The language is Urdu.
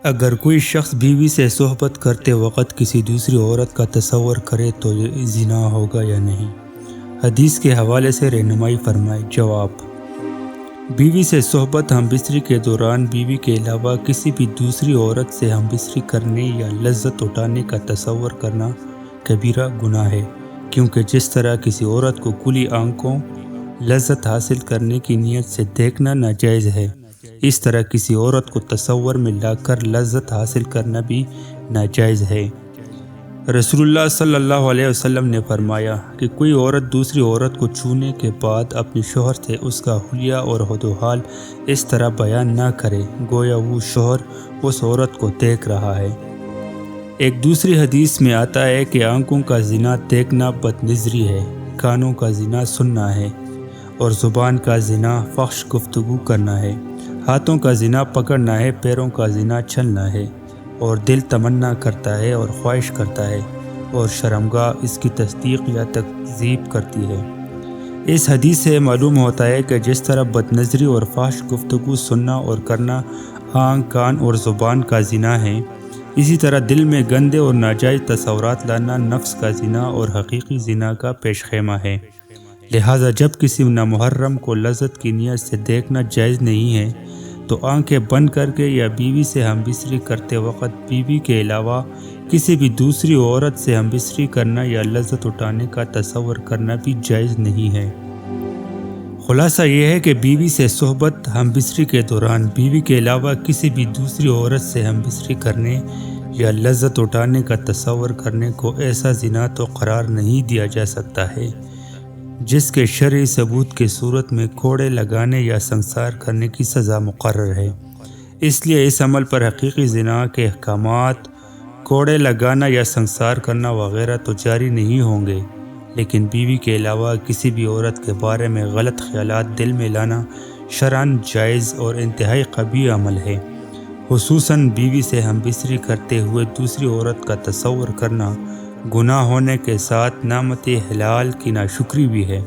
اگر کوئی شخص بیوی سے صحبت کرتے وقت کسی دوسری عورت کا تصور کرے تو یہ زنا ہوگا یا نہیں؟ حدیث کے حوالے سے رہنمائی فرمائے۔ جواب: بیوی سے صحبت ہم بستری کے دوران بیوی کے علاوہ کسی بھی دوسری عورت سے ہم بستری کرنے یا لذت اٹھانے کا تصور کرنا کبیرہ گناہ ہے، کیونکہ جس طرح کسی عورت کو کھلی آنکھوں لذت حاصل کرنے کی نیت سے دیکھنا ناجائز ہے، اس طرح کسی عورت کو تصور میں لا کر لذت حاصل کرنا بھی ناجائز ہے۔ رسول اللہ صلی اللہ علیہ وسلم نے فرمایا کہ کوئی عورت دوسری عورت کو چھونے کے بعد اپنے شوہر سے اس کا حلیہ اور حد و حال اس طرح بیان نہ کرے گویا وہ شوہر اس عورت کو دیکھ رہا ہے۔ ایک دوسری حدیث میں آتا ہے کہ آنکھوں کا زنا دیکھنا بد نظری ہے، کانوں کا زنا سننا ہے، اور زبان کا زنا فحش گفتگو کرنا ہے، ہاتھوں کا زنا پکڑنا ہے، پیروں کا زنا چلنا ہے، اور دل تمنا کرتا ہے اور خواہش کرتا ہے، اور شرمگاہ اس کی تصدیق یا تکذیب کرتی ہے۔ اس حدیث سے معلوم ہوتا ہے کہ جس طرح بد نظری اور فحش گفتگو سننا اور کرنا آنکھ، کان اور زبان کا زنا ہے، اسی طرح دل میں گندے اور ناجائز تصورات لانا نفس کا زنا اور حقیقی زنا کا پیش خیمہ ہے۔ لہٰذا جب کسی نامحرم کو لذت کی نیت سے دیکھنا جائز نہیں ہے تو آنکھیں بند کر کے یا بیوی سے ہم بستری کرتے وقت بیوی کے علاوہ کسی بھی دوسری عورت سے ہم بستری کرنا یا لذت اٹھانے کا تصور کرنا بھی جائز نہیں ہے۔ خلاصہ یہ ہے کہ بیوی سے صحبت ہم بستری کے دوران بیوی کے علاوہ کسی بھی دوسری عورت سے ہم بستری کرنے یا لذت اٹھانے کا تصور کرنے کو ایسا زنا تو قرار نہیں دیا جا سکتا ہے جس کے شرعی ثبوت کے صورت میں کوڑے لگانے یا سنسار کرنے کی سزا مقرر ہے۔ اس لیے اس عمل پر حقیقی زنا کے احکامات کوڑے لگانا یا سنسار کرنا وغیرہ تو جاری نہیں ہوں گے، لیکن بیوی کے علاوہ کسی بھی عورت کے بارے میں غلط خیالات دل میں لانا شرعاً جائز اور انتہائی قبیح عمل ہے۔ خصوصاً بیوی سے ہم بستری کرتے ہوئے دوسری عورت کا تصور کرنا گناہ ہونے کے ساتھ نعمت حلال کی ناشکری بھی ہے۔